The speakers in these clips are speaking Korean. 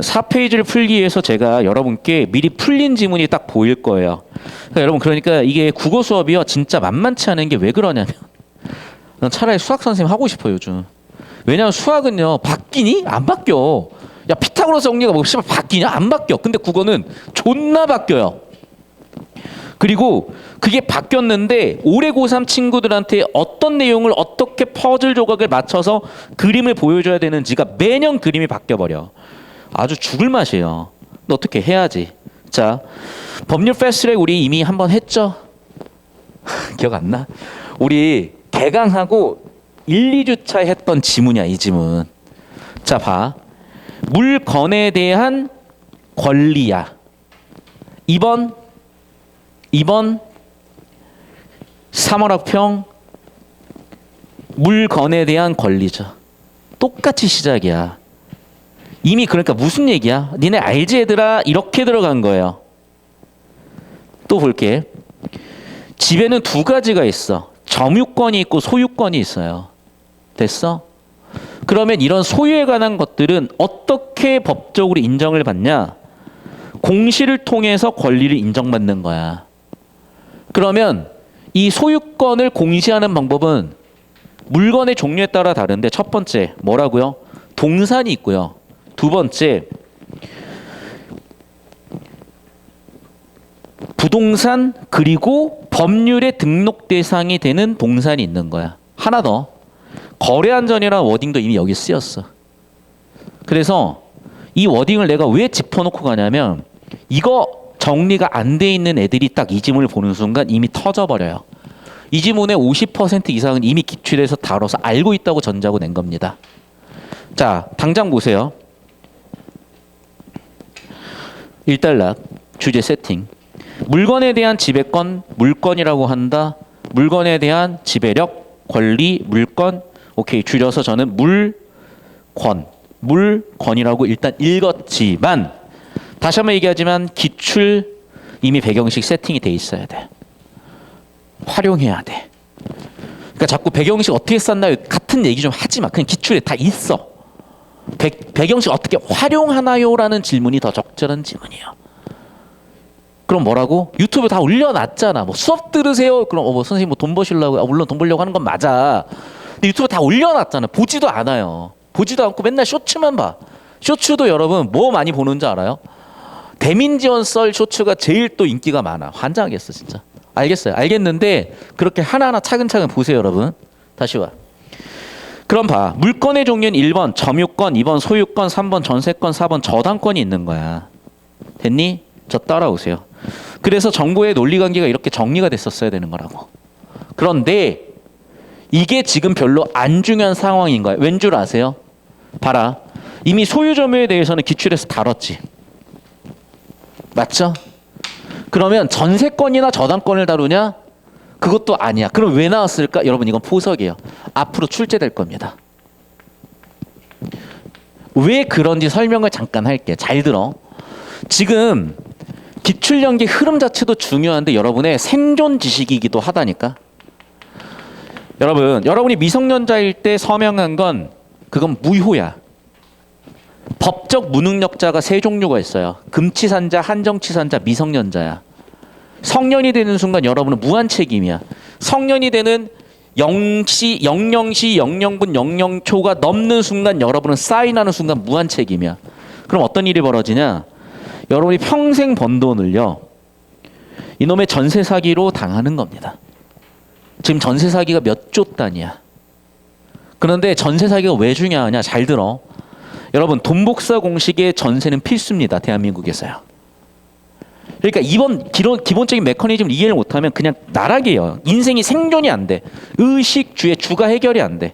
4페이지를 풀기 위해서 제가 여러분께 미리 풀린 지문이 딱 보일 거예요. 그러니까 여러분 그러니까 이게 국어 수업이요 진짜 만만치 않은 게 왜 그러냐면 난 차라리 수학 선생님 하고 싶어요 요즘. 왜냐면 수학은요 바뀌니? 안 바뀌어. 야 피타고라스 정리가 뭐 씨발 바뀌냐? 안 바뀌어. 근데 국어는 존나 바뀌어요. 그리고 그게 바뀌었는데 올해 고3 친구들한테 어떤 내용을 어떻게 퍼즐 조각을 맞춰서 그림을 보여줘야 되는지가 매년 그림이 바뀌어버려. 아주 죽을 맛이에요. 근데 어떻게 해야지. 자, 법률 패스트트랙 우리 이미 한번 했죠? 기억 안 나? 우리 개강하고 1, 2주차 했던 지문이야 이 지문. 자 봐. 물건에 대한 권리야. 2번 3월학평 물건에 대한 권리죠. 똑같이 시작이야. 이미 그러니까 무슨 얘기야? 니네 알지 얘들아? 이렇게 들어간 거예요. 또 볼게. 집에는 두 가지가 있어. 점유권이 있고 소유권이 있어요. 됐어? 그러면 이런 소유에 관한 것들은 어떻게 법적으로 인정을 받냐? 공시를 통해서 권리를 인정받는 거야. 그러면 이 소유권을 공시하는 방법은 물건의 종류에 따라 다른데 첫 번째 뭐라고요? 동산이 있고요. 두 번째 부동산 그리고 법률의 등록 대상이 되는 동산이 있는 거야. 하나 더. 거래안전이라는 워딩도 이미 여기 쓰였어. 그래서 이 워딩을 내가 왜 짚어놓고 가냐면 이거 정리가 안 돼 있는 애들이 딱 이 지문을 보는 순간 이미 터져버려요. 이 지문의 50% 이상은 이미 기출에서 다뤄서 알고 있다고 전제하고 낸 겁니다. 자, 당장 보세요. 1단락 주제 세팅. 물건에 대한 지배권, 물권이라고 한다. 물건에 대한 지배력, 권리, 물권. 오케이, 줄여서 저는 물권이라고 일단 읽었지만 다시 한번 얘기하지만 기출 이미 배경식 세팅이 돼 있어야 돼. 활용해야 돼. 그러니까 자꾸 배경식 어떻게 썼나요? 같은 얘기 좀 하지 마. 그냥 기출에 다 있어. 배경식 어떻게 활용하나요? 라는 질문이 더 적절한 질문이에요. 그럼 뭐라고? 유튜브 다 올려놨잖아. 뭐 수업 들으세요. 그럼 뭐 선생님 뭐 돈 버시려고? 물론 돈 벌려고 하는 건 맞아. 근데 유튜브 다 올려놨잖아. 보지도 않아요. 보지도 않고 맨날 쇼츠만 봐. 쇼츠도 여러분 뭐 많이 보는 줄 알아요? 대민지원 썰 쇼츠가 제일 또 인기가 많아. 환장하겠어 진짜. 알겠어요. 알겠는데 그렇게 하나하나 차근차근 보세요 여러분. 다시 와. 그럼 봐. 물건의 종류는 1번 점유권, 2번 소유권, 3번 전세권, 4번 저당권이 있는 거야. 됐니? 저 따라오세요. 그래서 정보의 논리관계가 이렇게 정리가 됐었어야 되는 거라고. 그런데 이게 지금 별로 안 중요한 상황인 거야. 왠 줄 아세요? 봐라. 이미 소유점유에 대해서는 기출에서 다뤘지. 맞죠? 그러면 전세권이나 저당권을 다루냐? 그것도 아니야. 그럼 왜 나왔을까? 여러분 이건 포석이에요. 앞으로 출제될 겁니다. 왜 그런지 설명을 잠깐 할게. 잘 들어. 지금 기출 연계 흐름 자체도 중요한데 여러분의 생존 지식이기도 하다니까. 여러분이 미성년자일 때 서명한 건 그건 무효야. 법적 무능력자가 세 종류가 있어요. 금치산자, 한정치산자, 미성년자야. 성년이 되는 순간 여러분은 무한 책임이야. 성년이 되는 0시, 00시, 00분, 00초가 넘는 순간 여러분은 사인하는 순간 무한 책임이야. 그럼 어떤 일이 벌어지냐? 여러분이 평생 번 돈을요. 이놈의 전세 사기로 당하는 겁니다. 지금 전세 사기가 몇 조 단위야. 그런데 전세 사기가 왜 중요하냐? 잘 들어. 여러분 돈 복사 공식의 전세는 필수입니다. 대한민국에서요. 그러니까 이번 기본적인 메커니즘을 이해를 못하면 그냥 나락이에요. 인생이 생존이 안 돼. 의식주의 주가 해결이 안 돼.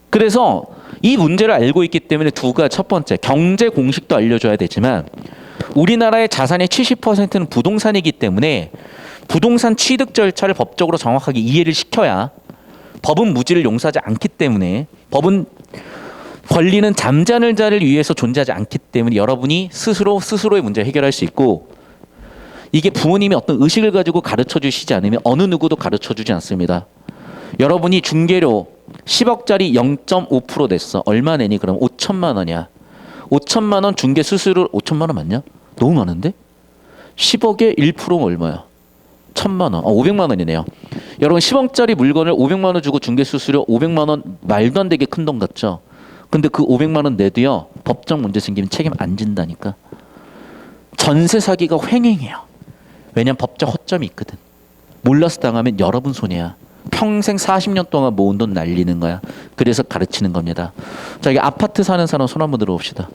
그래서 이 문제를 알고 있기 때문에 첫 번째 경제 공식도 알려줘야 되지만 우리나라의 자산의 70%는 부동산이기 때문에 부동산 취득 절차를 법적으로 정확하게 이해를 시켜야 법은 무지를 용서하지 않기 때문에 법은 권리는 잠자는 자를 위해서 존재하지 않기 때문에 여러분이 스스로의 문제를 해결할 수 있고 이게 부모님이 어떤 의식을 가지고 가르쳐 주시지 않으면 어느 누구도 가르쳐 주지 않습니다. 여러분이 중개료 10억짜리 0.5% 냈어. 얼마 내니? 그럼 5천만 원이야. 5천만 원 중개 수수료 5천만 원 맞냐? 너무 많은데? 10억에 1%면 얼마야? 1,000만 원. 500만 원이네요. 여러분 10억짜리 물건을 500만 원 주고 중개 수수료 500만 원 말도 안 되게 큰 돈 같죠? 근데 그 500만 원 내도요. 법적 문제 생기면 책임 안 진다니까. 전세 사기가 횡행해요. 왜냐면 법적 허점이 있거든. 몰라서 당하면 여러분 손해야. 평생 40년 동안 모은 돈 날리는 거야. 그래서 가르치는 겁니다. 자, 이게 아파트 사는 사람 손 한번 들어봅시다.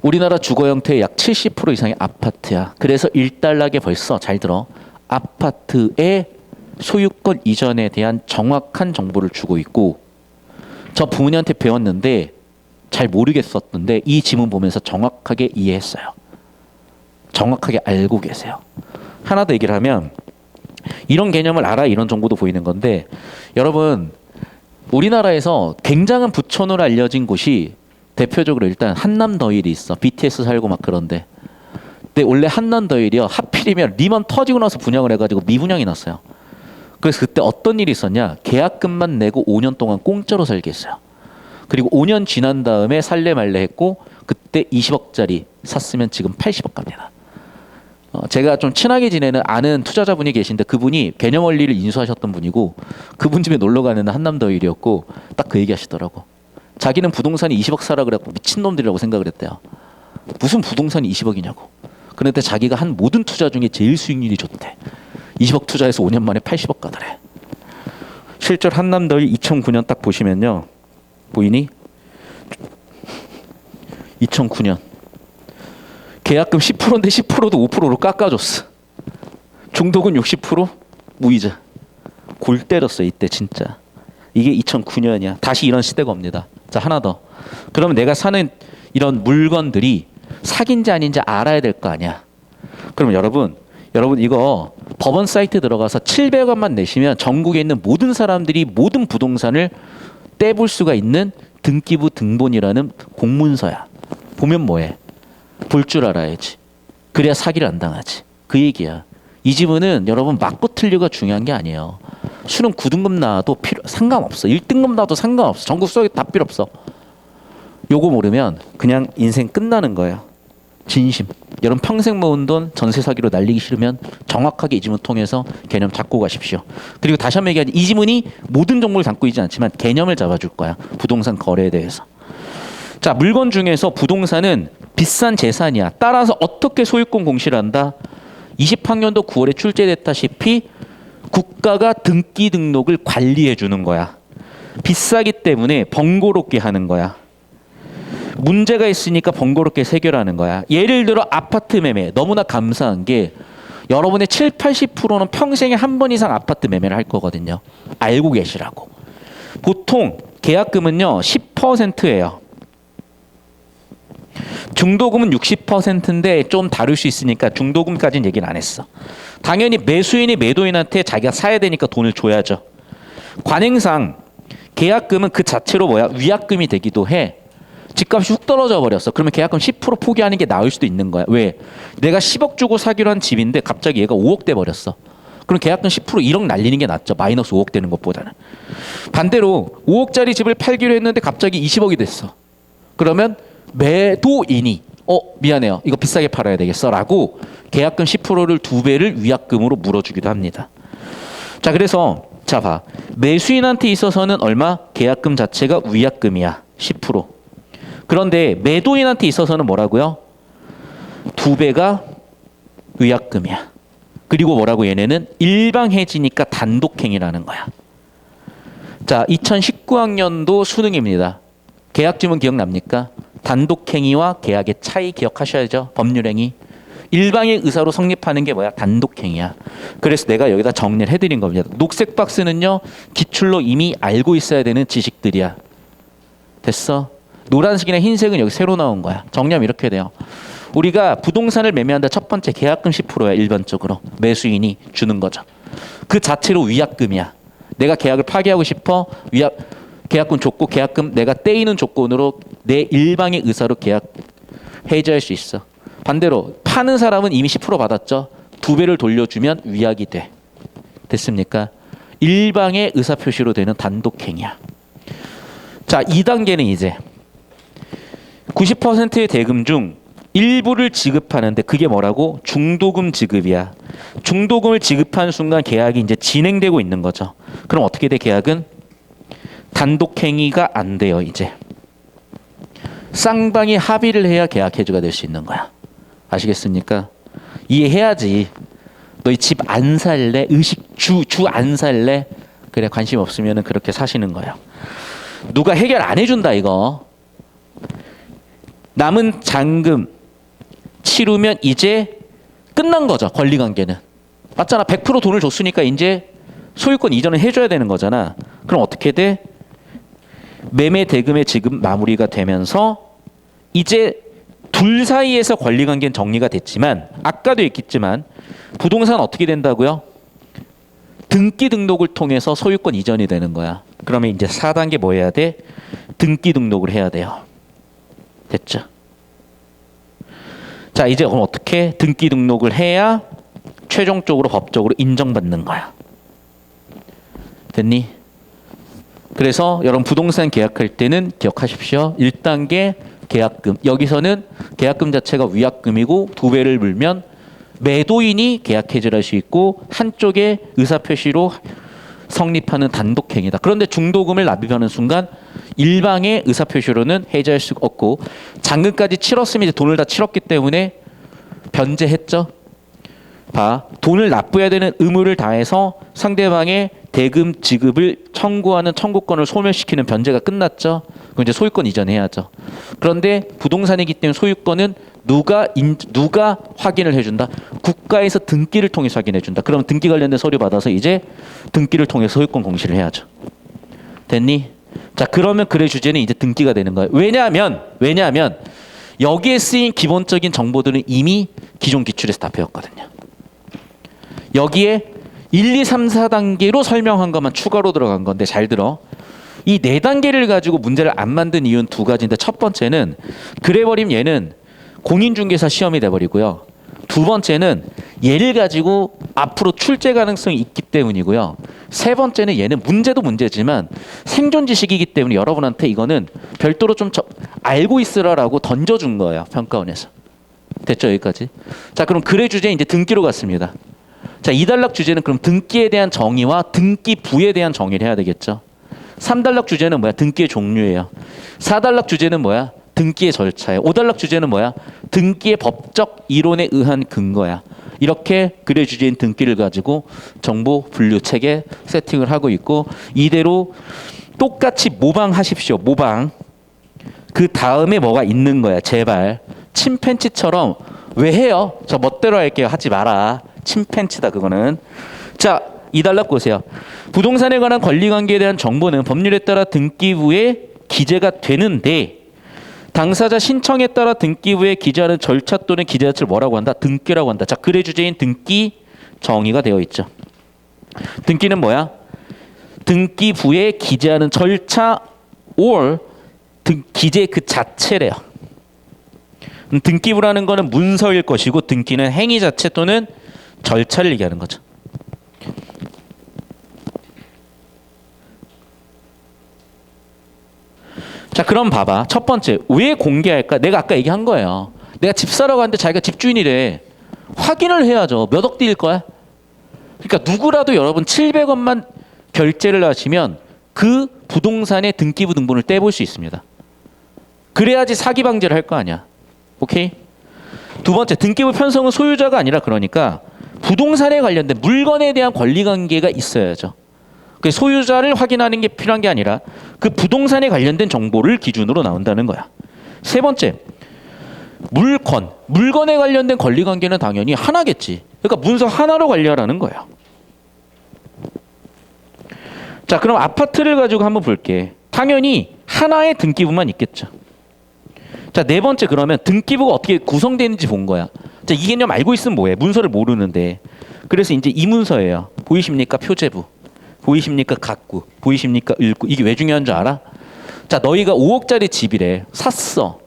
우리나라 주거 형태의 약 70% 이상이 아파트야. 그래서 일단락에 벌써 잘 들어. 아파트의 소유권 이전에 대한 정확한 정보를 주고 있고, 저 부모님한테 배웠는데 잘 모르겠었는데 이 지문 보면서 정확하게 이해했어요. 정확하게 알고 계세요. 하나 더 얘기를 하면 이런 개념을 알아 이런 정보도 보이는 건데, 여러분 우리나라에서 굉장한 부촌으로 알려진 곳이 대표적으로 일단 한남더일이 있어. BTS 살고 막 그런데. 근데 원래 한남더일이요. 하필이면 리만 터지고 나서 분양을 해가지고 미분양이 났어요. 그래서 그때 어떤 일이 있었냐. 계약금만 내고 5년 동안 공짜로 살게 했어요. 그리고 5년 지난 다음에 살래 말래 했고 그때 20억짜리 샀으면 지금 80억 갑니다. 제가 좀 친하게 지내는 아는 투자자분이 계신데 그분이 개념 원리를 인수하셨던 분이고 그분 집에 놀러 가는 한남더일이었고 딱 그 얘기 하시더라고. 자기는 부동산이 20억 사라 그래갖고 미친놈들이라고 생각을 했대요. 무슨 부동산이 20억이냐고. 그런데 자기가 한 모든 투자 중에 제일 수익률이 좋대. 20억 투자해서 5년 만에 80억 가더래. 실제로 한남더일 2009년 딱 보시면요. 보이니? 2009년. 계약금 10%인데 10%도 5%로 깎아줬어. 중도금 60% 무이자. 골 때렸어 이때 진짜. 이게 2009년이야. 다시 이런 시대가 옵니다. 자, 하나 더. 그러면 내가 사는 이런 물건들이 사기인지 아닌지 알아야 될 거 아니야. 그럼 여러분 이거 법원 사이트 들어가서 700원만 내시면 전국에 있는 모든 사람들이 모든 부동산을 떼볼 수가 있는 등기부 등본이라는 공문서야. 보면 뭐해? 볼 줄 알아야지. 그래야 사기를 안 당하지. 그 얘기야. 이 지문은 여러분 맞고 틀리고가 중요한 게 아니에요. 수능 9등급 나와도 상관없어. 1등급 나와도 상관없어. 전국 수학이 다 필요 없어. 요거 모르면 그냥 인생 끝나는 거예요. 진심. 여러분 평생 모은 돈 전세 사기로 날리기 싫으면 정확하게 이 지문 통해서 개념 잡고 가십시오. 그리고 다시 한번 얘기하지. 이 지문이 모든 정보를 담고 있지 않지만 개념을 잡아줄 거야. 부동산 거래에 대해서. 자, 물건 중에서 부동산은 비싼 재산이야. 따라서 어떻게 소유권 공시를 한다? 20학년도 9월에 출제됐다시피 국가가 등기 등록을 관리해 주는 거야. 비싸기 때문에 번거롭게 하는 거야. 문제가 있으니까 번거롭게 해결하는 거야. 예를 들어 아파트 매매. 너무나 감사한 게 여러분의 70-80%는 평생에 한 번 이상 아파트 매매를 할 거거든요. 알고 계시라고. 보통 계약금은요 10%예요. 중도금은 60%인데 좀 다를 수 있으니까 중도금까지는 얘기는 안 했어. 당연히 매수인이 매도인한테 자기가 사야 되니까 돈을 줘야죠. 관행상 계약금은 그 자체로 위약금이 되기도 해. 집값이 훅 떨어져 버렸어. 그러면 계약금 10% 포기하는 게 나을 수도 있는 거야. 왜? 내가 10억 주고 사기로 한 집인데 갑자기 얘가 5억 돼 버렸어. 그럼 계약금 10% 1억 날리는 게 낫죠. 마이너스 5억 되는 것보다는. 반대로 5억짜리 집을 팔기로 했는데 갑자기 20억이 됐어. 그러면 매도인이 미안해요. 이거 비싸게 팔아야 되겠어. 라고 계약금 10%를 2배를 위약금으로 물어주기도 합니다. 자, 그래서 자 봐. 매수인한테 있어서는 얼마? 계약금 자체가 위약금이야. 10%. 그런데 매도인한테 있어서는 뭐라고요? 2배가 위약금이야. 그리고 뭐라고 얘네는 일방해지니까 단독행위라는 거야. 자, 2019학년도 수능입니다. 계약지문 기억납니까? 단독행위와 계약의 차이 기억하셔야죠. 법률행위. 일방의 의사로 성립하는 게 뭐야? 단독행위야. 그래서 내가 여기다 정리를 해드린 겁니다. 녹색 박스는요. 기출로 이미 알고 있어야 되는 지식들이야. 됐어? 노란색이나 흰색은 여기 새로 나온 거야. 정리하면 이렇게 돼요. 우리가 부동산을 매매한다. 첫 번째 계약금 10%야. 일반적으로. 매수인이 주는 거죠. 그 자체로 위약금이야. 내가 계약을 파기하고 싶어. 계약금 줬고 계약금 내가 떼이는 조건으로 내 일방의 의사로 계약 해지할 수 있어. 반대로 파는 사람은 이미 10% 받았죠. 2배를 돌려주면 위약이 돼. 됐습니까? 일방의 의사표시로 되는 단독행위야. 자, 2단계는 이제 90%의 대금 중 일부를 지급하는데 그게 뭐라고? 중도금 지급이야. 중도금을 지급하는 순간 계약이 이제 진행되고 있는 거죠. 그럼 어떻게 돼? 계약은 단독행위가 안 돼요. 이제 쌍방이 합의를 해야 계약 해지가 될 수 있는 거야. 아시겠습니까? 이해해야지. 너희 집 안 살래? 의식 주 안 살래? 그래, 관심 없으면 그렇게 사시는 거예요. 누가 해결 안 해준다 이거. 남은 잔금 치르면 이제 끝난 거죠. 권리관계는. 맞잖아. 100% 돈을 줬으니까 이제 소유권 이전을 해줘야 되는 거잖아. 그럼 어떻게 돼? 매매 대금의 지급 마무리가 되면서 이제 둘 사이에서 권리관계는 정리가 됐지만 아까도 얘기했지만 부동산 어떻게 된다고요? 등기 등록을 통해서 소유권 이전이 되는 거야. 그러면 이제 4단계 뭐 해야 돼? 등기 등록을 해야 돼요. 됐죠? 자, 이제 그럼 어떻게 등기 등록을 해야 최종적으로 법적으로 인정받는 거야. 됐니? 그래서 여러분 부동산 계약할 때는 기억하십시오. 1단계 계약금. 여기서는 계약금 자체가 위약금이고 2배를 물면 매도인이 계약 해지를 할 수 있고 한쪽에 의사표시로 성립하는 단독행위다. 그런데 중도금을 납입하는 순간 일방의 의사표시로는 해지할 수가 없고 잔금까지 치렀으면 이제 돈을 다 치렀기 때문에 변제했죠. 봐, 돈을 납부해야 되는 의무를 다해서 상대방의 대금 지급을 청구하는 청구권을 소멸시키는 변제가 끝났죠. 그럼 이제 소유권 이전해야죠. 그런데 부동산이기 때문에 소유권은 누가 확인을 해준다? 국가에서 등기를 통해서 확인해준다. 그러면 등기 관련된 서류 받아서 이제 등기를 통해서 소유권 공시를 해야죠. 됐니? 자, 그러면 글의 주제는 이제 등기가 되는 거예요. 왜냐하면 여기에 쓰인 기본적인 정보들은 이미 기존 기출에서 다 배웠거든요. 여기에 1, 2, 3, 4단계로 설명한 것만 추가로 들어간 건데 잘 들어. 이 4단계를 가지고 문제를 안 만든 이유는 2가지인데 첫 번째는 그래버리면 얘는 공인중개사 시험이 돼버리고요. 2번째는 얘를 가지고 앞으로 출제 가능성이 있기 때문이고요. 3번째는 얘는 문제도 문제지만 생존 지식이기 때문에 여러분한테 이거는 별도로 좀 알고 있으라라고 던져준 거예요. 평가원에서. 됐죠? 여기까지. 자, 그럼 글의 주제 이제 등기로 갔습니다. 자, 2단락 주제는 그럼 등기에 대한 정의와 등기부에 대한 정의를 해야 되겠죠. 3단락 주제는 뭐야? 등기의 종류예요. 4단락 주제는 뭐야? 등기의 절차예요. 5단락 주제는 뭐야? 등기의 법적 이론에 의한 근거야. 이렇게 글의 주제인 등기를 가지고 정보 분류 체계 세팅을 하고 있고 이대로 똑같이 모방하십시오. 모방. 그 다음에 뭐가 있는 거야. 제발. 침팬치처럼 왜 해요? 저 멋대로 할게요. 하지 마라. 침팬치다 그거는. 자, 2단락 보세요. 부동산에 관한 권리관계에 대한 정보는 법률에 따라 등기부에 기재가 되는데 당사자 신청에 따라 등기부에 기재하는 절차 또는 기재 자체를 뭐라고 한다? 등기라고 한다. 자, 글의 주제인 등기 정의가 되어 있죠. 등기는 뭐야? 등기부에 기재하는 절차 or 기재 그 자체래요. 등기부라는 거는 문서일 것이고 등기는 행위 자체 또는 절차를 얘기하는 거죠. 자, 그럼 봐봐. 첫 번째, 왜 공개할까? 내가 아까 얘기한 거예요. 내가 집 사러 갔는데 자기가 집주인이래. 확인을 해야죠. 몇 억대일 거야? 그러니까 누구라도 여러분 700원만 결제를 하시면 그 부동산의 등기부 등본을 떼볼 수 있습니다. 그래야지 사기 방지를 할 거 아니야. 오케이? 두 번째, 등기부 편성은 소유자가 아니라 그러니까 부동산에 관련된 물건에 대한 권리관계가 있어야죠. 그 소유자를 확인하는 게 필요한 게 아니라 그 부동산에 관련된 정보를 기준으로 나온다는 거야. 세 번째, 물건에 관련된 권리관계는 당연히 하나겠지. 그러니까 문서 하나로 관리하라는 거야. 자, 그럼 아파트를 가지고 한번 볼게. 당연히 하나의 등기부만 있겠죠. 자, 네 번째, 그러면 등기부가 어떻게 구성되는지 본 거야. 자, 이 개념 알고 있으면 뭐해? 문서를 모르는데. 그래서 이제 이 문서예요. 보이십니까? 표제부. 보이십니까? 가구. 보이십니까? 을구. 이게 왜 중요한 줄 알아? 자, 너희가 5억짜리 집이래. 샀어.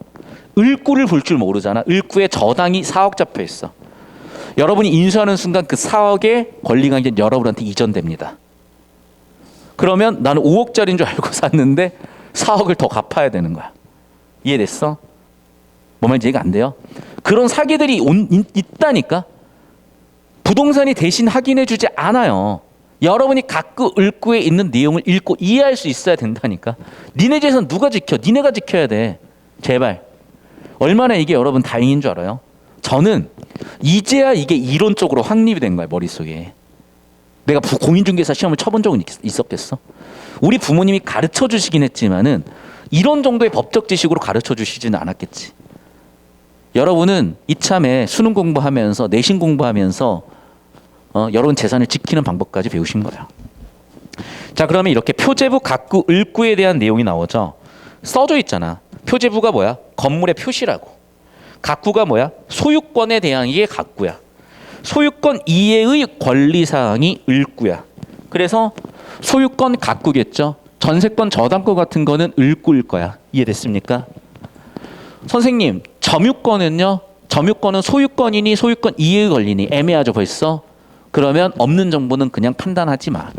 을구를 볼 줄 모르잖아. 을구에 저당이 4억 잡혀 있어. 여러분이 인수하는 순간 그 4억의 권리관계는 여러분한테 이전됩니다. 그러면 나는 5억짜리인 줄 알고 샀는데 4억을 더 갚아야 되는 거야. 이해됐어? 뭐 말인지 이해가 안 돼요? 그런 사기들이 있다니까. 부동산이 대신 확인해주지 않아요. 여러분이 각구 을구에 있는 내용을 읽고 이해할 수 있어야 된다니까. 니네 재산 누가 지켜? 니네가 지켜야 돼. 제발. 얼마나 이게 여러분 다행인 줄 알아요? 저는 이제야 이게 이론적으로 확립이 된 거야, 머릿속에. 내가 공인중개사 시험을 쳐본 적은 있었겠어? 우리 부모님이 가르쳐 주시긴 했지만은 이런 정도의 법적 지식으로 가르쳐 주시지는 않았겠지. 여러분은 이참에 수능 공부하면서 내신 공부하면서 여러분 재산을 지키는 방법까지 배우신 거예요. 자, 그러면 이렇게 표제부, 각구, 을구에 대한 내용이 나오죠. 써져 있잖아. 표제부가 뭐야? 건물의 표시라고. 각구가 뭐야? 소유권에 대한 게 각구야. 소유권 이해의 권리사항이 을구야. 그래서 소유권 각구겠죠. 전세권 저당권 같은 거는 을구일 거야. 이해됐습니까? 선생님, 점유권은요? 점유권은 소유권이니 소유권 이해의 권리니 애매하죠 벌써? 그러면 없는 정보는 그냥 판단하지 마.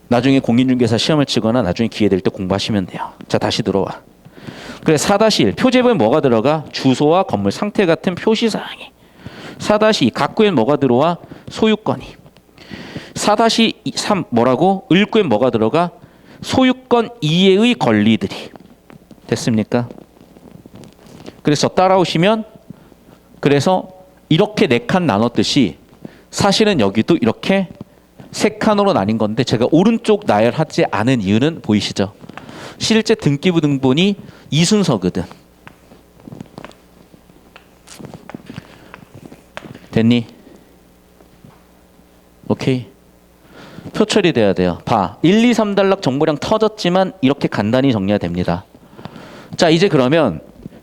나중에 공인중개사 시험을 치거나 나중에 기회 될 때 공부하시면 돼요. 자, 다시 들어와. 그래 4-1 표제부에 뭐가 들어가? 주소와 건물 상태 같은 표시사항이. 4-2 각구엔 뭐가 들어와? 소유권이. 4-3 뭐라고? 을구엔 뭐가 들어가? 소유권 이해의 권리들이. 됐습니까? 그래서 따라오시면 그래서 이렇게 4칸 나눴듯이 사실은 여기도 이렇게 3칸으로 나뉜 건데 제가 오른쪽 나열하지 않은 이유는 보이시죠? 실제 등기부 등본이 이 순서거든. 됐니? 오케이. 표 처리돼야 돼요. 봐. 1, 2, 3단락 정보량 터졌지만 이렇게 간단히 정리가 됩니다. 자, 이제 그러면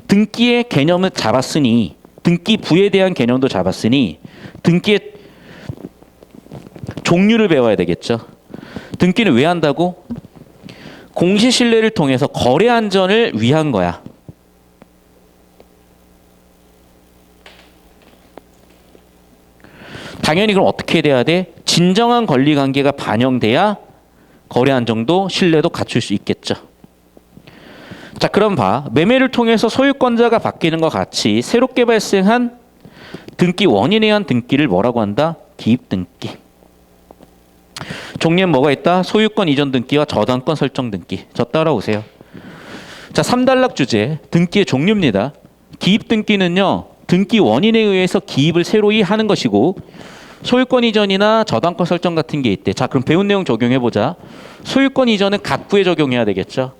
등기의 개념을 잡았으니 등기부에 대한 개념도 잡았으니 등기의 종류를 배워야 되겠죠. 등기는 왜 한다고? 공시신뢰를 통해서 거래 안전을 위한 거야. 당연히 그럼 어떻게 돼야 돼? 진정한 권리관계가 반영돼야 거래 안정도 신뢰도 갖출 수 있겠죠. 자, 그럼 봐. 매매를 통해서 소유권자가 바뀌는 것 같이 새롭게 발생한 등기 원인에 의한 등기를 뭐라고 한다? 기입등기. 종류엔 뭐가 있다? 소유권 이전 등기와 저당권 설정 등기. 저 따라오세요. 자, 3단락 주제 등기의 종류입니다. 기입등기는요. 등기 원인에 의해서 기입을 새로이 하는 것이고 소유권 이전이나 저당권 설정 같은 게 있대. 자, 그럼 배운 내용 적용해보자. 소유권 이전은 각구에 적용해야 되겠죠.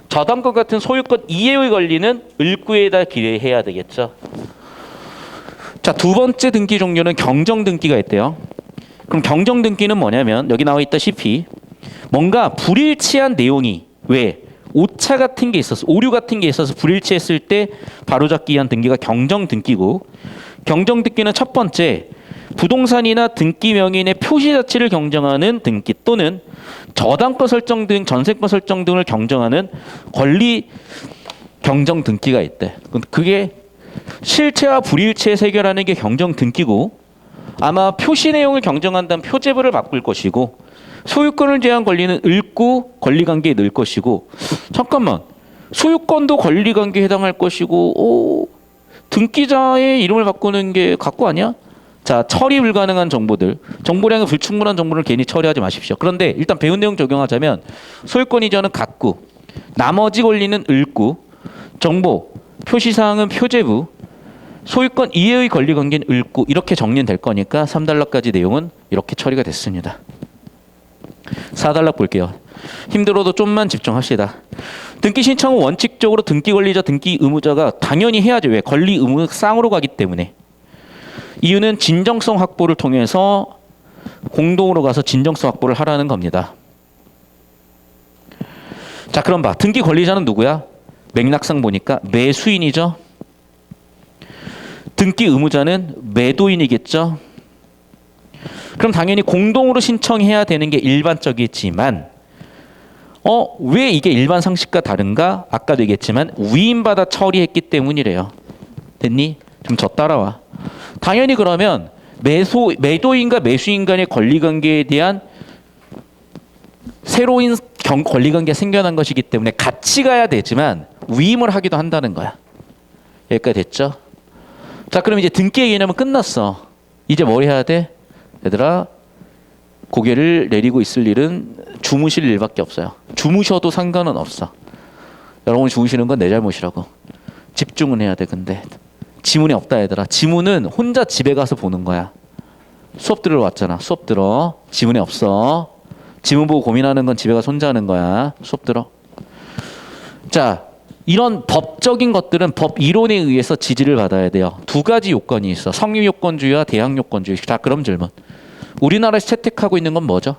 저당권 같은 소유권 이해의 권리는 을구에다 기재해야 되겠죠. 자, 두 번째 등기 종류는 경정등기가 있대요. 그럼 경정등기는 뭐냐면 여기 나와 있다시피 뭔가 불일치한 내용이 왜? 오차 같은 게 있어서 오류 같은 게 있어서 불일치했을 때 바로잡기 위한 등기가 경정등기고 경정등기는 첫 번째 부동산이나 등기 명인의 표시 자체를 경정하는 등기 또는 저당권 설정 등 전세권 설정 등을 경정하는 권리 경정 등기가 있대. 그게 실체와 불일체의 해결하는 게 경정 등기고 아마 표시 내용을 경정한다면 표제부를 바꿀 것이고 소유권을 제한 권리는 을구 권리관계에 넣을 것이고 잠깐만 소유권도 권리관계에 해당할 것이고 등기자의 이름을 바꾸는 게 각구 아니야? 자, 처리 불가능한 정보들, 정보량이 불충분한 정보를 괜히 처리하지 마십시오. 그런데 일단 배운 내용 적용하자면 소유권 이전은 각구, 나머지 권리는 을구, 정보, 표시사항은 표제부, 소유권 이해의 권리관계는 을구 이렇게 정리는 될 거니까 3단락까지 내용은 이렇게 처리가 됐습니다. 4단락 볼게요. 힘들어도 좀만 집중합시다. 등기 신청은 원칙적으로 등기 권리자, 등기 의무자가 당연히 해야죠. 왜? 권리 의무 쌍으로 가기 때문에. 이유는 진정성 확보를 통해서 공동으로 가서 진정성 확보를 하라는 겁니다. 자, 그럼 봐. 등기 권리자는 누구야? 맥락상 보니까 매수인이죠. 등기 의무자는 매도인이겠죠. 그럼 당연히 공동으로 신청해야 되는 게 일반적이지만 왜 이게 일반 상식과 다른가? 아까도 얘기했지만 위임받아 처리했기 때문이래요. 됐니? 좀 저 따라와. 당연히 그러면 매도인과 매수인 간의 권리관계에 대한 새로운 권리관계가 생겨난 것이기 때문에 같이 가야 되지만 위임을 하기도 한다는 거야. 여기까지 됐죠? 자, 그럼 이제 등기의 개념은 끝났어. 이제 뭘 해야 돼? 얘들아, 고개를 내리고 있을 일은 주무실 일밖에 없어요. 주무셔도 상관은 없어. 여러분이 주무시는 건 내 잘못이라고. 집중은 해야 돼. 근데 지문이 없다 얘들아. 지문은 혼자 집에 가서 보는 거야. 수업 들으러 왔잖아. 수업 들어. 지문이 없어. 지문 보고 고민하는 건 집에 가서 혼자 하는 거야. 수업 들어. 자, 이런 법적인 것들은 법 이론에 의해서 지지를 받아야 돼요. 두 가지 요건이 있어. 성립 요건주의와 대항 요건주의. 자, 그럼 질문. 우리나라에서 채택하고 있는 건 뭐죠?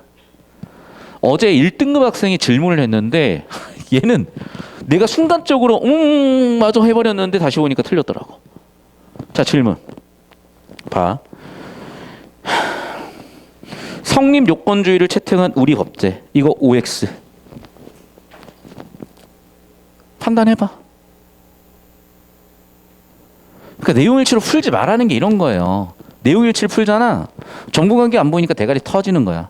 어제 1등급 학생이 질문을 했는데 얘는 내가 순간적으로 맞아 해버렸는데 다시 보니까 틀렸더라고. 자, 질문. 봐. 성립 요건주의를 채택한 우리 법제. 이거 OX. 판단해봐. 그러니까 내용일치로 풀지 말라는 게 이런 거예요. 내용일치를 풀잖아. 정보관계 안 보이니까 대가리 터지는 거야.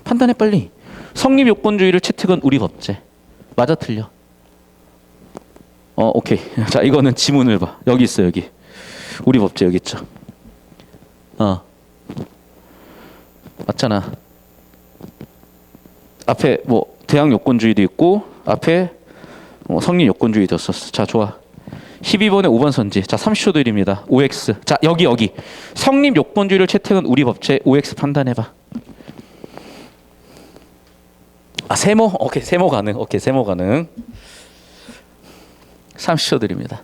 판단해 빨리. 성립 요건주의를 채택한 우리 법제. 맞아 틀려? 오케이. 자, 이거는 지문을 봐. 여기 있어 여기. 우리 법제 여기 있죠. 맞잖아. 앞에 뭐 대항 요건주의도 있고 앞에 성립 요건주의도 썼어. 자, 좋아. 12번에 5번 선지. 자, 30초 드립니다. OX. 자, 여기. 성립 요건주의를 채택한 우리 법제 OX 판단해봐. 아, 세모? 오케이, 세모 가능. 오케이, 세모 가능. 30초 드립니다.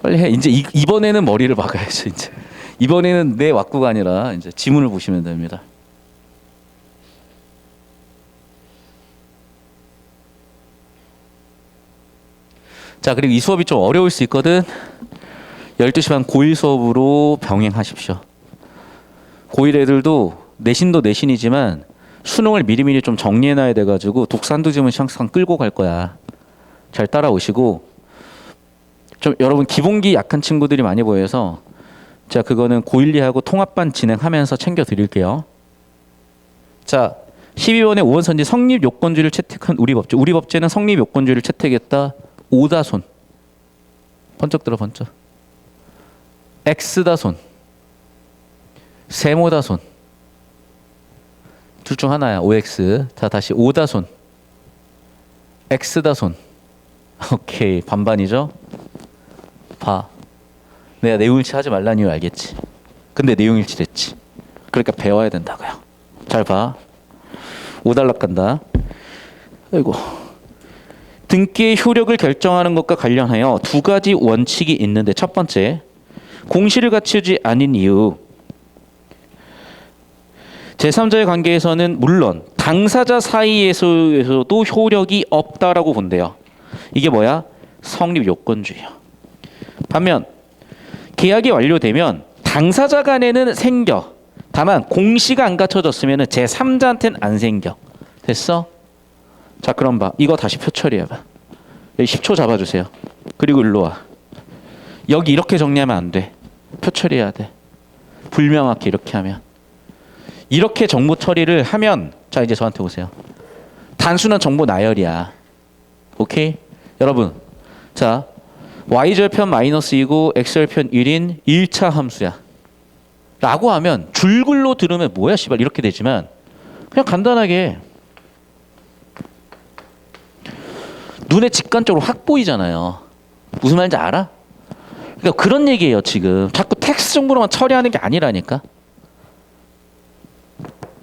빨리 해. 이제 이번에는 머리를 박아야죠. 이제 이번에는 내 왁구가 아니라 이제 지문을 보시면 됩니다. 자, 그리고 이 수업이 좀 어려울 수 있거든. 12시 반 고1 수업으로 병행하십시오. 고1 애들도 내신도 내신이지만 수능을 미리미리 좀 정리해놔야 돼가지고 독서 한두 지문 항상 끌고 갈 거야. 잘 따라오시고, 좀 여러분 기본기 약한 친구들이 많이 보여서 제가 그거는 고1, 2하고 통합반 진행하면서 챙겨드릴게요. 자, 12번에 5번 선지 성립 요건주의를 채택한 우리 법제. 우리 법제는 성립 요건주의를 채택했다. O다손. 번쩍 들어 번쩍. X다손. 세모다손. 둘 중 하나야. OX. 자, 다시 O다손. X다손. 오케이. 반반이죠? 봐. 내가 내용일치 하지 말라는 이유 알겠지? 근데 내용일치 됐지. 그러니까 배워야 된다고요. 잘 봐. 5단락 간다. 아이고. 등기의 효력을 결정하는 것과 관련하여 두 가지 원칙이 있는데, 첫 번째, 공시를 갖추지 않은 이유. 제3자의 관계에서는 물론 당사자 사이에서도 효력이 없다라고 본대요. 이게 뭐야? 성립 요건주의야. 반면 계약이 완료되면 당사자 간에는 생겨. 다만 공시가 안 갖춰졌으면 제3자한테는 안 생겨. 됐어? 자, 그럼 봐. 이거 다시 표 처리해봐. 여기 10초 잡아주세요. 그리고 일로 와. 여기 이렇게 정리하면 안 돼. 표 처리해야 돼. 불명확해 이렇게 하면. 이렇게 정보 처리를 하면, 자, 이제 저한테 오세요. 단순한 정보 나열이야. 오케이? 여러분, 자, y절편 -2고 x절편 1인 1차 함수야 라고 하면 줄글로 들으면 뭐야 씨발 이렇게 되지만, 그냥 간단하게 눈에 직관적으로 확 보이잖아요. 무슨 말인지 알아? 그러니까 그런 얘기예요. 지금 자꾸 텍스트 정보로만 처리하는 게 아니라니까.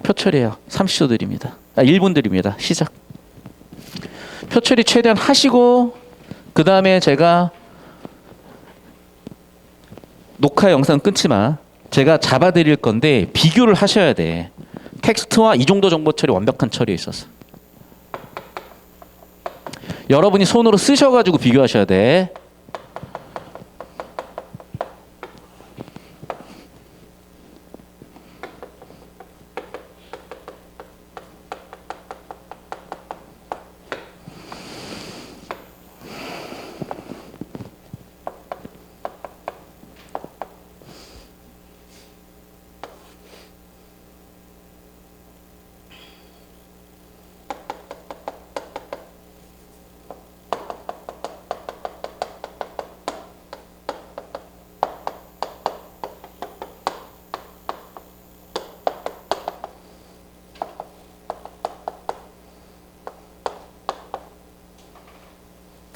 표 처리해요. 30초 드립니다. 1분 드립니다. 시작. 표 처리 최대한 하시고, 그 다음에 제가 녹화 영상 끊지 마. 제가 잡아드릴 건데 비교를 하셔야 돼. 텍스트와 이 정도 정보 처리 완벽한 처리에 있어서. 여러분이 손으로 쓰셔가지고 비교하셔야 돼.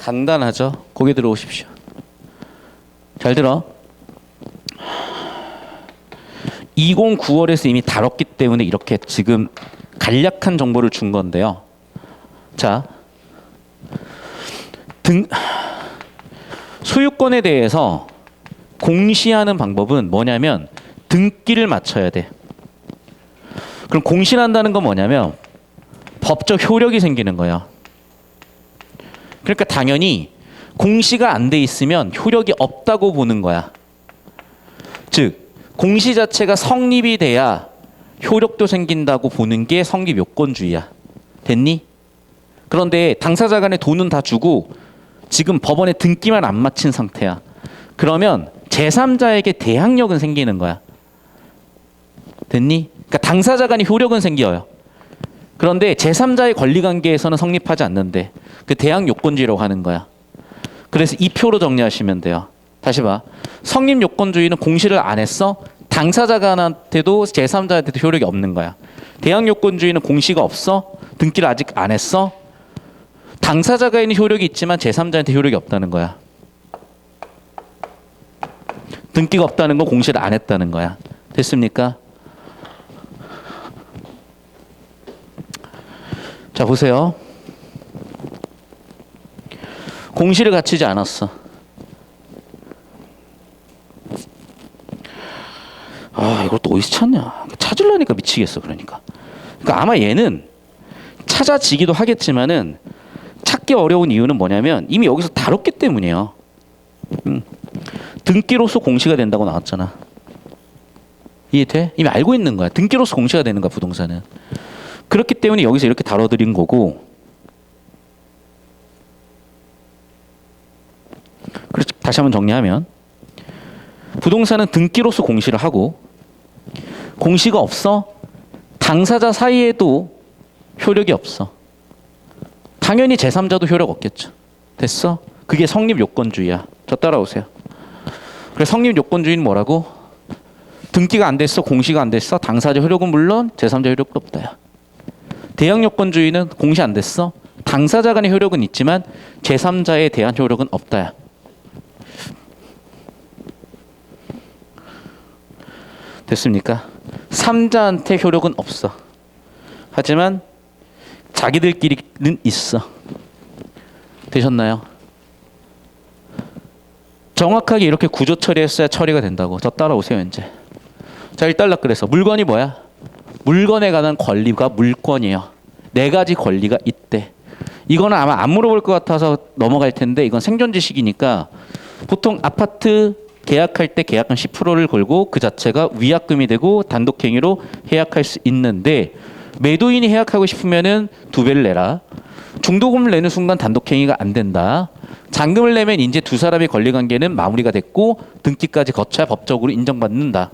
간단하죠. 고개 들어오십시오. 잘 들어. 2009월에서 이미 다뤘기 때문에 이렇게 지금 간략한 정보를 준 건데요. 자, 소유권에 대해서 공시하는 방법은 뭐냐면 등기를 맞춰야 돼. 그럼 공시한다는 건 뭐냐면 법적 효력이 생기는 거야. 그러니까 당연히 공시가 안 돼 있으면 효력이 없다고 보는 거야. 즉 공시 자체가 성립이 돼야 효력도 생긴다고 보는 게 성립 요건주의야. 됐니? 그런데 당사자 간에 돈은 다 주고 지금 법원에 등기만 안 마친 상태야. 그러면 제3자에게 대항력은 생기는 거야. 됐니? 그러니까 당사자 간의 효력은 생겨요. 그런데 제3자의 권리관계에서는 성립하지 않는데 그 대항 요건주의라고 하는 거야. 그래서 이 표로 정리하시면 돼요. 다시 봐. 성립 요건주의는 공시를 안 했어? 당사자 간한테도 제3자한테도 효력이 없는 거야. 대항 요건주의는 공시가 없어? 등기를 아직 안 했어? 당사자가 있는 효력이 있지만 제3자한테 효력이 없다는 거야. 등기가 없다는 건 공시를 안 했다는 거야. 됐습니까? 자, 보세요. 공시를 갖추지 않았어. 아, 이걸 또 어디서 찾냐? 찾으려니까 미치겠어. 그러니까 아마 얘는 찾아지기도 하겠지만은 찾기 어려운 이유는 뭐냐면 이미 여기서 다뤘기 때문이에요. 등기로서 공시가 된다고 나왔잖아. 이해돼? 이미 알고 있는 거야. 등기로서 공시가 되는 거야, 부동산은. 그렇기 때문에 여기서 이렇게 다뤄드린 거고. 그렇지. 다시 한번 정리하면 부동산은 등기로서 공시를 하고 공시가 없어? 당사자 사이에도 효력이 없어. 당연히 제3자도 효력 없겠죠. 됐어? 그게 성립 요건주의야. 저 따라오세요. 그래서 성립 요건주의는 뭐라고? 등기가 안 됐어, 공시가 안 됐어, 당사자 효력은 물론 제3자 효력도 없다야. 대항 요건주의는 공시 안 됐어, 당사자 간의 효력은 있지만 제3자에 대한 효력은 없다야. 됐습니까? 3자한테 효력은 없어. 하지만 자기들끼리는 있어. 되셨나요? 정확하게 이렇게 구조 처리했어야 처리가 된다고. 저 따라오세요 이제. 자, 일단락 그래서 물건이 뭐야? 물건에 관한 권리가 물권이에요. 4가지 권리가 있대. 이거는 아마 안 물어볼 것 같아서 넘어갈 텐데 이건 생존 지식이니까 보통 아파트 계약할 때 계약금 10%를 걸고 그 자체가 위약금이 되고 단독행위로 해약할 수 있는데 매도인이 해약하고 싶으면은 2배를 내라. 중도금을 내는 순간 단독행위가 안 된다. 잔금을 내면 이제 두 사람의 권리관계는 마무리가 됐고 등기까지 거쳐야 법적으로 인정받는다.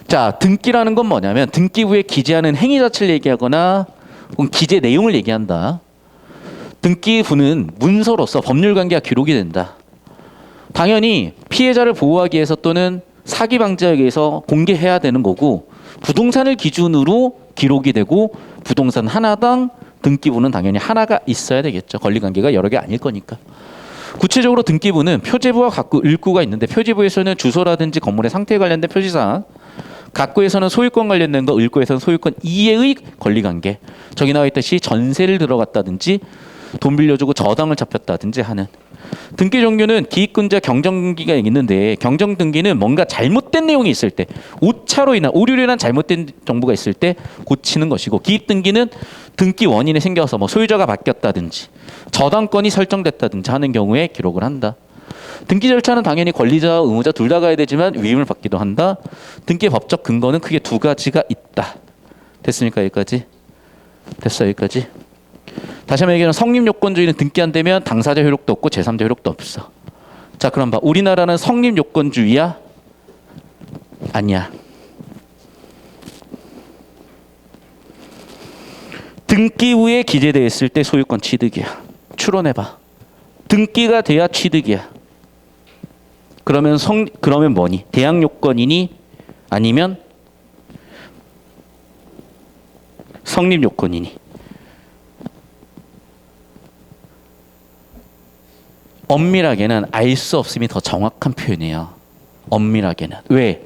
자, 등기라는 건 뭐냐면 등기부에 기재하는 행위 자체를 얘기하거나 혹은 기재 내용을 얘기한다. 등기부는 문서로서 법률관계가 기록이 된다. 당연히 피해자를 보호하기 위해서 또는 사기 방지하기 위해서 공개해야 되는 거고 부동산을 기준으로 기록이 되고 부동산 하나당 등기부는 당연히 하나가 있어야 되겠죠. 권리관계가 여러 개 아닐 거니까. 구체적으로 등기부는 표제부와 각구, 을구가 있는데 표제부에서는 주소라든지 건물의 상태에 관련된 표지사항, 각구에서는 소유권 관련된 거, 을구에서는 소유권 이해의 권리관계. 저기 나와 있듯이 전세를 들어갔다든지 돈 빌려주고 저당을 잡혔다든지 하는. 등기 종류는 기입근자 경정등기가 있는데 경정등기는 뭔가 잘못된 내용이 있을 때 오차로 인한 오류로 인한 잘못된 정보가 있을 때 고치는 것이고 기입등기는 등기 원인이 생겨서 뭐 소유자가 바뀌었다든지 저당권이 설정됐다든지 하는 경우에 기록을 한다. 등기 절차는 당연히 권리자와 의무자 둘 다 가야 되지만 위임을 받기도 한다. 등기의 법적 근거는 크게 2가지가 있다. 됐습니까? 여기까지? 됐어 여기까지? 다시 한번 얘기하면 성립요건주의는 등기 안 되면 당사자 효력도 없고 제3자 효력도 없어. 자, 그럼 봐. 우리나라는 성립요건주의야? 아니야. 등기부에 기재되어 있을 때 소유권 취득이야. 추론해봐. 등기가 돼야 취득이야. 그러면 뭐니? 대항요건이니? 아니면 성립요건이니? 엄밀하게는 알 수 없음이 더 정확한 표현이에요. 엄밀하게는. 왜?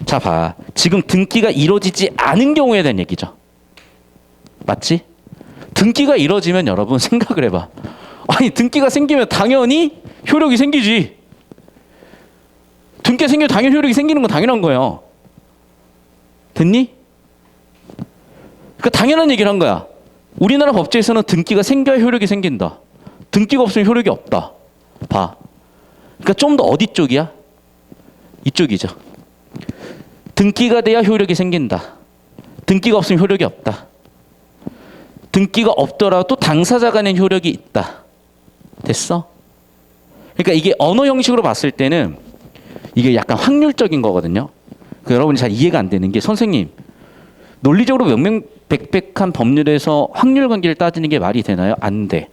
자, 봐. 지금 등기가 이루어지지 않은 경우에 대한 얘기죠. 맞지? 등기가 이루어지면 여러분 생각을 해봐. 아니, 등기가 생기면 당연히 효력이 생기지. 등기가 생기면 당연히 효력이 생기는 건 당연한 거예요. 됐니? 그러니까 당연한 얘기를 한 거야. 우리나라 법제에서는 등기가 생겨야 효력이 생긴다. 등기가 없으면 효력이 없다. 봐. 그러니까 좀 더 어디 쪽이야? 이쪽이죠. 등기가 돼야 효력이 생긴다. 등기가 없으면 효력이 없다. 등기가 없더라도 당사자 간의 효력이 있다. 됐어? 그러니까 이게 언어 형식으로 봤을 때는 이게 약간 확률적인 거거든요. 그 여러분이 잘 이해가 안 되는 게 선생님 논리적으로 명명백백한 법률에서 확률 관계를 따지는 게 말이 되나요? 안 돼.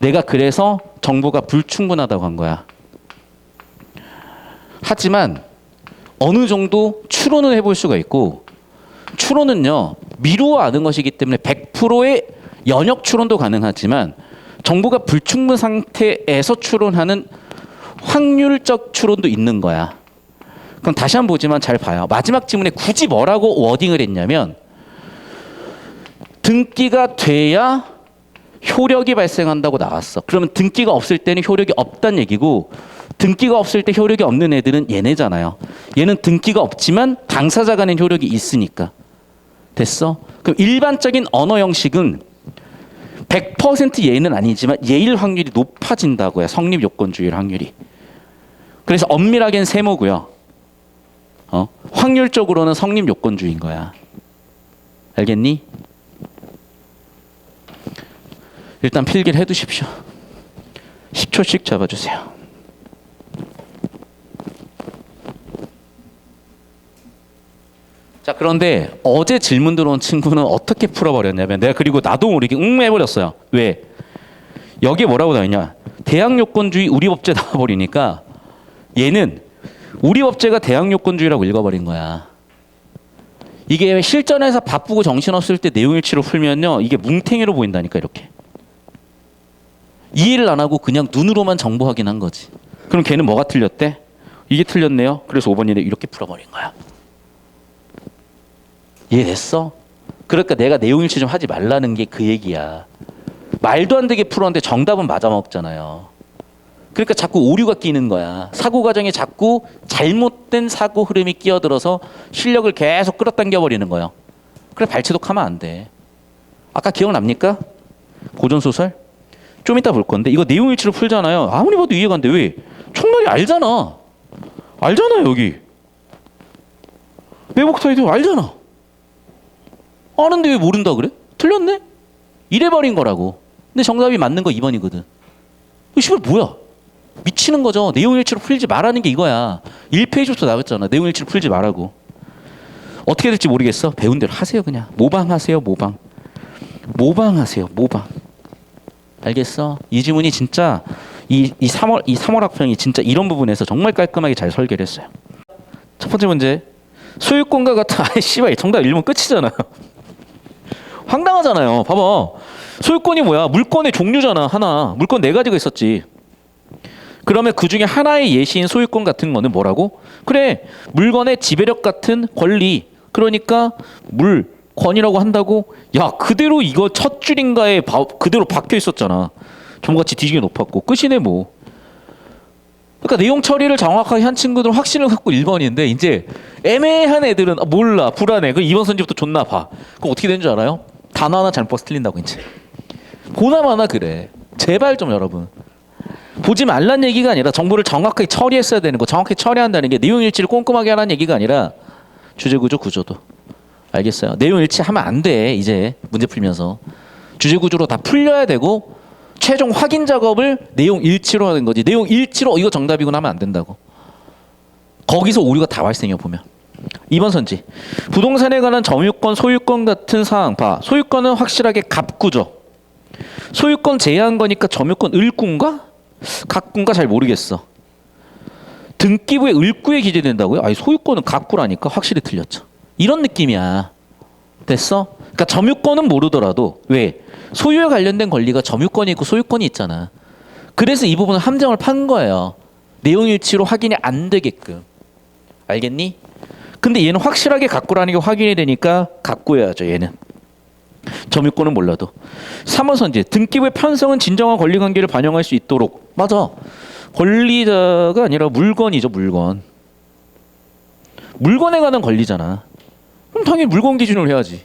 내가 그래서 정보가 불충분하다고 한 거야. 하지만 어느 정도 추론을 해볼 수가 있고 추론은요 미루어 아는 것이기 때문에 100%의 연역 추론도 가능하지만 정보가 불충분 상태에서 추론하는 확률적 추론도 있는 거야. 그럼 다시 한번 보지만 잘 봐요. 마지막 지문에 굳이 뭐라고 워딩을 했냐면 등기가 돼야 효력이 발생한다고 나왔어. 그러면 등기가 없을 때는 효력이 없다는 얘기고 등기가 없을 때 효력이 없는 애들은 얘네잖아요. 얘는 등기가 없지만 당사자 간의 효력이 있으니까. 됐어? 그럼 일반적인 언어 형식은 100% 예는 아니지만 예일 확률이 높아진다고요. 성립 요건주의 확률이. 그래서 엄밀하게는 세모고요. 확률적으로는 성립 요건주의인 거야. 알겠니? 일단 필기를 해두십시오. 10초씩 잡아주세요. 자, 그런데 어제 질문 들어온 친구는 어떻게 풀어버렸냐면 내가 그리고 나도 모르게 해버렸어요. 왜? 여기에 뭐라고 나와있냐. 대항요건주의 우리법제 나와버리니까 얘는 우리법제가 대항요건주의라고 읽어버린 거야. 이게 실전에서 바쁘고 정신없을 때 내용일치로 풀면요. 이게 뭉탱이로 보인다니까 이렇게. 이해를 안 하고 그냥 눈으로만 정보 확인한 거지. 그럼 걔는 뭐가 틀렸대? 이게 틀렸네요. 그래서 5번 이렇게 풀어버린 거야. 이해됐어? 그러니까 내가 내용일치 좀 하지 말라는 게 그 얘기야. 말도 안 되게 풀었는데 정답은 맞아먹잖아요. 그러니까 자꾸 오류가 끼는 거야. 사고 과정에 자꾸 잘못된 사고 흐름이 끼어들어서 실력을 계속 끌어당겨 버리는 거예요. 그래 발치독하면 안 돼. 아까 기억납니까? 고전소설? 좀 이따 볼 건데 이거 내용일치로 풀잖아요. 아무리 봐도 이해가 안 돼. 왜? 총론이 알잖아. 알잖아요 여기. 매복사이도 알잖아. 아는데 왜 모른다 그래? 틀렸네? 이래버린 거라고. 근데 정답이 맞는 거 2번이거든. 이 씨발 뭐야? 미치는 거죠. 내용일치로 풀지 말라는 게 이거야. 1페이지부터 나왔잖아. 내용일치로 풀지 말라고. 어떻게 될지 모르겠어. 배운 대로 하세요 그냥. 모방하세요 모방. 모방하세요 모방. 알겠어? 이 지문이 진짜 이 3월 학평이 진짜 이런 부분에서 정말 깔끔하게 잘 설계를 했어요. 첫 번째 문제. 소유권과 같은 아이 씨발 정답 1번 끝이잖아. 황당하잖아요. 봐봐. 소유권이 뭐야? 물건의 종류잖아. 하나. 물건 4가지가 있었지. 그러면 그 중에 하나의 예시인 소유권 같은 거는 뭐라고? 그래. 물건의 지배력 같은 권리. 그러니까 물권이라고 한다고? 야, 그대로 이거 첫 줄인가에 그대로 박혀 있었잖아. 점같이 뒤지게 높았고. 끝이네 뭐. 그러니까 내용 처리를 정확하게 한 친구들은 확신을 갖고 1번인데 이제 애매한 애들은 몰라. 불안해. 그 2번 선지부터 존나 봐. 그럼 어떻게 되는 줄 알아요? 단어 하나 잘못 봐서 틀린다고 이제. 보나마나 그래. 제발 좀 여러분. 보지 말란 얘기가 아니라 정보를 정확하게 처리했어야 되는 거. 정확하게 처리한다는 게 내용 일치를 꼼꼼하게 하라는 얘기가 아니라 주제 구조 구조도. 알겠어요? 내용 일치하면 안 돼. 이제 문제 풀면서. 주제 구조로 다 풀려야 되고 최종 확인 작업을 내용 일치로 하는 거지. 내용 일치로 이거 정답이구나 하면 안 된다고. 거기서 오류가 다 발생해요 보면. 2번 선지. 부동산에 관한 점유권, 소유권 같은 사항 봐. 소유권은 확실하게 갑구죠. 소유권 제외한 거니까 점유권 을구인가? 갑구인가 잘 모르겠어. 등기부에 을구에 기재된다고요? 아니 소유권은 갑구라니까 확실히 틀렸죠. 이런 느낌이야. 됐어? 그러니까 점유권은 모르더라도 왜? 소유에 관련된 권리가 점유권이 있고 소유권이 있잖아. 그래서 이 부분은 함정을 판 거예요. 내용일치로 확인이 안 되게끔. 알겠니? 근데 얘는 확실하게 갖고라는 게 확인이 되니까 갖고 해야죠. 얘는. 점유권은 몰라도. 3번 선지. 등기부의 편성은 진정한 권리관계를 반영할 수 있도록. 맞아. 권리자가 아니라 물건이죠. 물건. 물건에 관한 권리잖아. 그럼 당연히 물건 기준으로 해야지.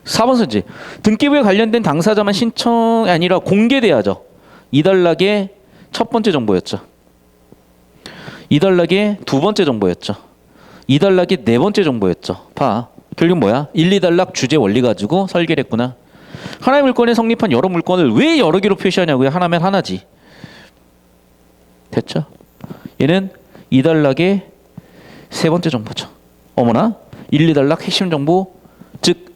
4번 선지. 등기부에 관련된 당사자만 신청이 아니라 공개돼야죠. 이단락의 첫 번째 정보였죠. 이단락의 두 번째 정보였죠. 이단락의 네 번째 정보였죠. 봐. 결국 뭐야? 1, 2단락 주제 원리 가지고 설계를 했구나. 하나의 물건에 성립한 여러 물건을 왜 여러 개로 표시하냐고요? 하나면 하나지. 됐죠? 얘는 2단락의 세 번째 정보죠. 어머나 1, 2단락 핵심 정보, 즉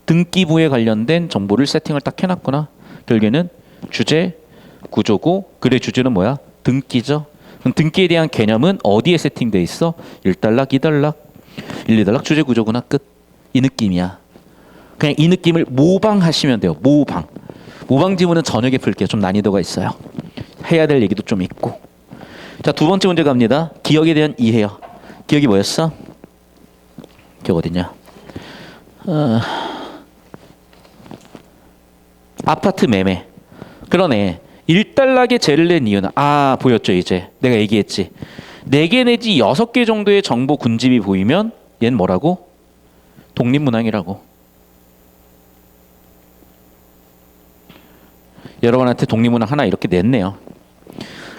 등기부에 관련된 정보를 세팅을 딱 해놨구나. 결국에는 주제, 구조고, 글의 주제는 뭐야? 등기죠. 그럼 등기에 대한 개념은 어디에 세팅돼 있어? 1단락, 2단락, 1, 2단락 주제 구조구나. 끝. 이 느낌이야. 그냥 이 느낌을 모방하시면 돼요. 모방 지문은 저녁에 풀게요. 좀 난이도가 있어요. 해야 될 얘기도 좀 있고. 자, 두 번째 문제 갑니다. 기억에 대한 이해요. 기억이 뭐였어? 기억 어딨냐? 아파트 매매. 그러네. 1단락에 죄를 낸 이유는 보였죠. 이제 내가 얘기했지. 4개 내지 6개 정도의 정보 군집이 보이면 얘는 뭐라고? 독립문항이라고. 여러분한테 독립문항 하나 이렇게 냈네요.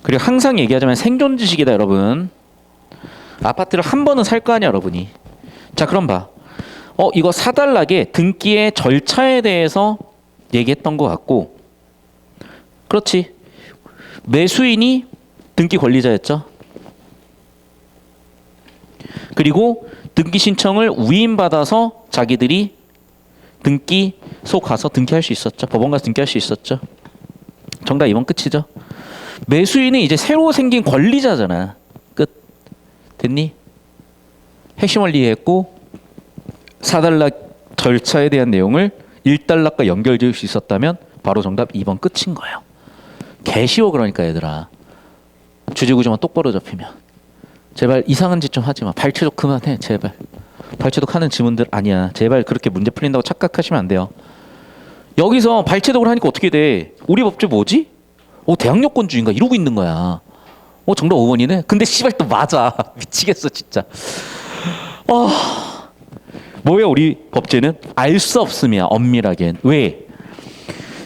그리고 항상 얘기하자면 생존 지식이다 여러분. 아파트를 한 번은 살 거 아니야 여러분이. 자 그럼 봐. 이거 4단락에 등기의 절차에 대해서 얘기했던 것 같고, 그렇지. 매수인이 등기 권리자였죠. 그리고 등기 신청을 위임받아서 자기들이 등기소 가서 등기할 수 있었죠. 법원 가서 등기할 수 있었죠. 정답 2번 끝이죠. 매수인은 이제 새로 생긴 권리자잖아. 끝. 됐니? 핵심 원리 이해했고 4단락 절차에 대한 내용을 1단락과 연결지을 수 있었다면 바로 정답 2번 끝인 거예요. 개 쉬워. 그러니까 얘들아. 주제구조만 똑바로 잡히면. 제발 이상한 짓 좀 하지 마. 발췌도 그만해. 제발. 발췌독 하는 지문들 아니야. 제발 그렇게 문제 풀린다고 착각하시면 안 돼요. 여기서 발췌독을 하니까 어떻게 돼? 우리 법제 뭐지? 대항요건주의인가 이러고 있는 거야. 정답 5번이네. 근데 씨발 또 맞아. 미치겠어 진짜. 뭐야 우리 법제는? 알 수 없음이야. 엄밀하겐. 왜?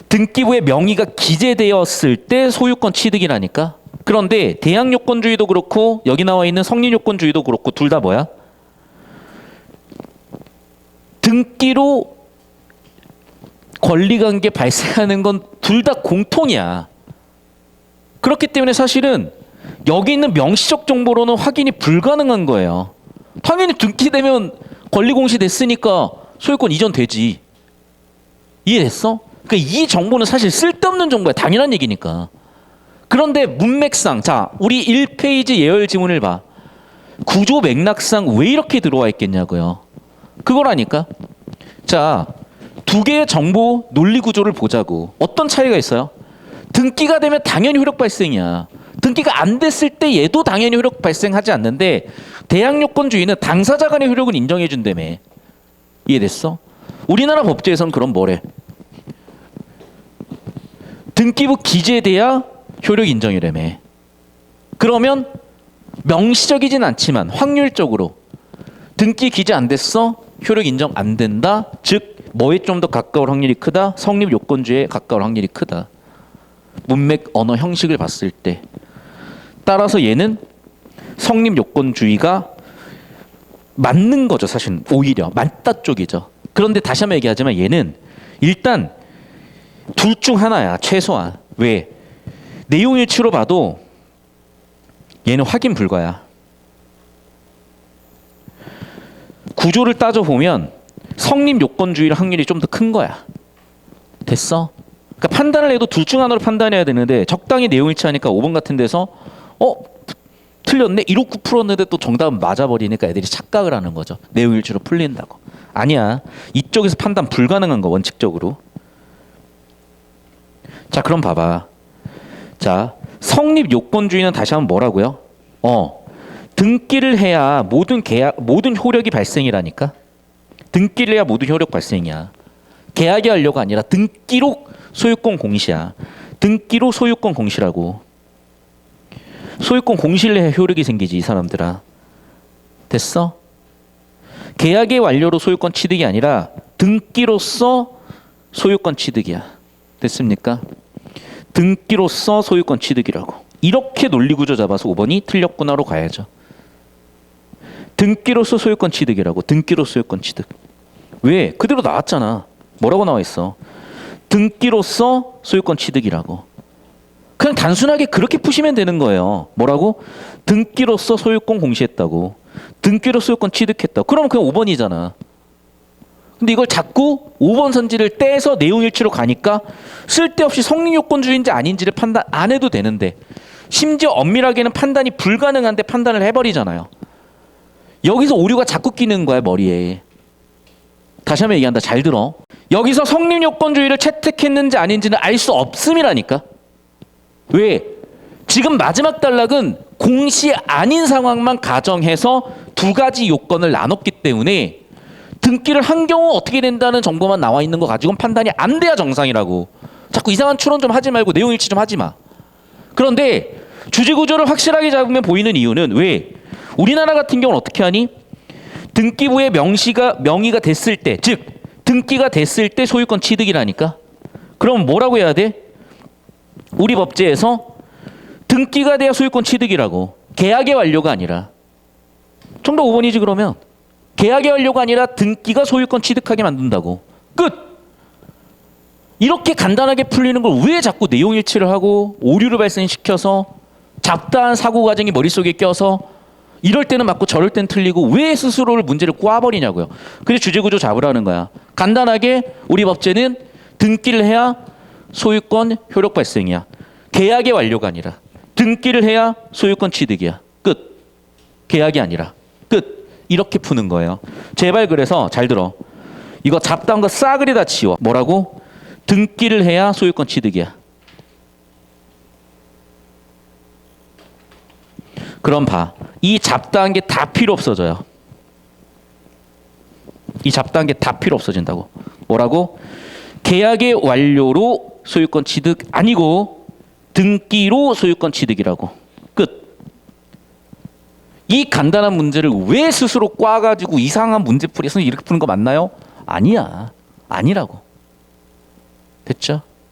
등기부에 명의가 기재되었을 때 소유권 취득이라니까. 그런데 대항요건주의도 그렇고 여기 나와 있는 성립요건주의도 그렇고 둘 다 뭐야? 등기로 권리관계 발생하는 건 둘 다 공통이야. 그렇기 때문에 사실은 여기 있는 명시적 정보로는 확인이 불가능한 거예요. 당연히 등기되면 권리공시됐으니까 소유권 이전되지. 이해됐어? 그러니까 이 정보는 사실 쓸데없는 정보야. 당연한 얘기니까. 그런데 문맥상, 자 우리 1페이지 예열 지문을 봐. 구조 맥락상 왜 이렇게 들어와 있겠냐고요. 그거라니까. 자, 두 개의 정보 논리 구조를 보자고. 어떤 차이가 있어요? 등기가 되면 당연히 효력 발생이야. 등기가 안 됐을 때 얘도 당연히 효력 발생하지 않는데 대항요건주의는 당사자 간의 효력은 인정해 준다며. 이해됐어? 우리나라 법제에서는 그럼 뭐래? 등기부 기재돼야 효력 인정이라며. 그러면 명시적이진 않지만 확률적으로 등기 기재 안 됐어? 효력 인정 안 된다? 즉 뭐에 좀 더 가까울 확률이 크다? 성립 요건주의에 가까울 확률이 크다. 문맥 언어 형식을 봤을 때. 따라서 얘는 성립 요건주의가 맞는 거죠. 사실은 오히려 맞다 쪽이죠. 그런데 다시 한번 얘기하지만 얘는 일단 둘 중 하나야. 최소한. 왜? 내용일치로 봐도 얘는 확인 불가야. 구조를 따져보면 성립 요건주의의 확률이 좀 더 큰 거야. 됐어? 그러니까 판단을 해도 둘 중 하나로 판단해야 되는데 적당히 내용일치하니까 5번 같은 데서 틀렸네? 159 풀었는데 또 정답은 맞아버리니까 애들이 착각을 하는 거죠. 내용일치로 풀린다고. 아니야. 이쪽에서 판단 불가능한 거 원칙적으로. 자 그럼 봐봐. 자, 성립 요건주의는 다시 한번 뭐라고요? 등기를 해야 모든 효력이 발생이라니까. 등기를 해야 모든 효력 발생이야. 계약이 완료가 아니라 등기로 소유권 공시야. 등기로 소유권 공시라고. 소유권 공시를 해야 효력이 생기지, 이 사람들아. 됐어? 계약의 완료로 소유권 취득이 아니라 등기로서 소유권 취득이야. 됐습니까? 등기로서 소유권 취득이라고. 이렇게 논리구조 잡아서 5번이 틀렸구나로 가야죠. 등기로서 소유권 취득이라고. 등기로서 소유권 취득. 왜? 그대로 나왔잖아. 뭐라고 나와 있어? 등기로서 소유권 취득이라고. 그냥 단순하게 그렇게 푸시면 되는 거예요. 뭐라고? 등기로서 소유권 공시했다고. 등기로 소유권 취득했다. 그러면 그냥 5번이잖아. 근데 이걸 자꾸 5번 선지를 떼서 내용일치로 가니까 쓸데없이 성립요건주의인지 아닌지를 판단 안 해도 되는데, 심지어 엄밀하게는 판단이 불가능한데 판단을 해버리잖아요. 여기서 오류가 자꾸 끼는 거야, 머리에. 다시 한번 얘기한다. 잘 들어. 여기서 성립요건주의를 채택했는지 아닌지는 알 수 없음이라니까. 왜? 지금 마지막 단락은 공시 아닌 상황만 가정해서 두 가지 요건을 나눴기 때문에 등기를 한 경우 어떻게 된다는 정보만 나와 있는 거 가지고는 판단이 안 돼야 정상이라고. 자꾸 이상한 추론 좀 하지 말고 내용 일치 좀 하지 마. 그런데 주제 구조를 확실하게 잡으면 보이는 이유는 왜? 우리나라 같은 경우는 어떻게 하니? 등기부에 명의가 됐을 때, 즉 등기가 됐을 때 소유권 취득이라니까. 그럼 뭐라고 해야 돼? 우리 법제에서 등기가 돼야 소유권 취득이라고. 계약의 완료가 아니라. 정답 5번이지 그러면. 계약의 완료가 아니라 등기가 소유권 취득하게 만든다고. 끝! 이렇게 간단하게 풀리는 걸 왜 자꾸 내용 일치를 하고 오류를 발생시켜서 잡다한 사고 과정이 머릿속에 껴서 이럴 때는 맞고 저럴 때는 틀리고 왜 스스로를 문제를 꼬아버리냐고요. 그래서 주제구조 잡으라는 거야. 간단하게 우리 법제는 등기를 해야 소유권 효력 발생이야. 계약의 완료가 아니라. 등기를 해야 소유권 취득이야. 끝. 계약이 아니라. 끝. 이렇게 푸는 거예요. 제발 그래서 잘 들어. 이거 잡다한 거 싸그리 다 치워. 뭐라고? 등기를 해야 소유권 취득이야. 그럼 봐. 이 잡다한 게 다 필요 없어져요. 이 잡다한 게 다 필요 없어진다고. 뭐라고? 계약의 완료로 소유권 취득 아니고 등기로 소유권 취득이라고. 끝. 이 간단한 문제를 왜 스스로 꽈가지고 이상한 문제풀이에서 이렇게 푸는 거 맞나요? 아니야. 아니라고. 됐죠?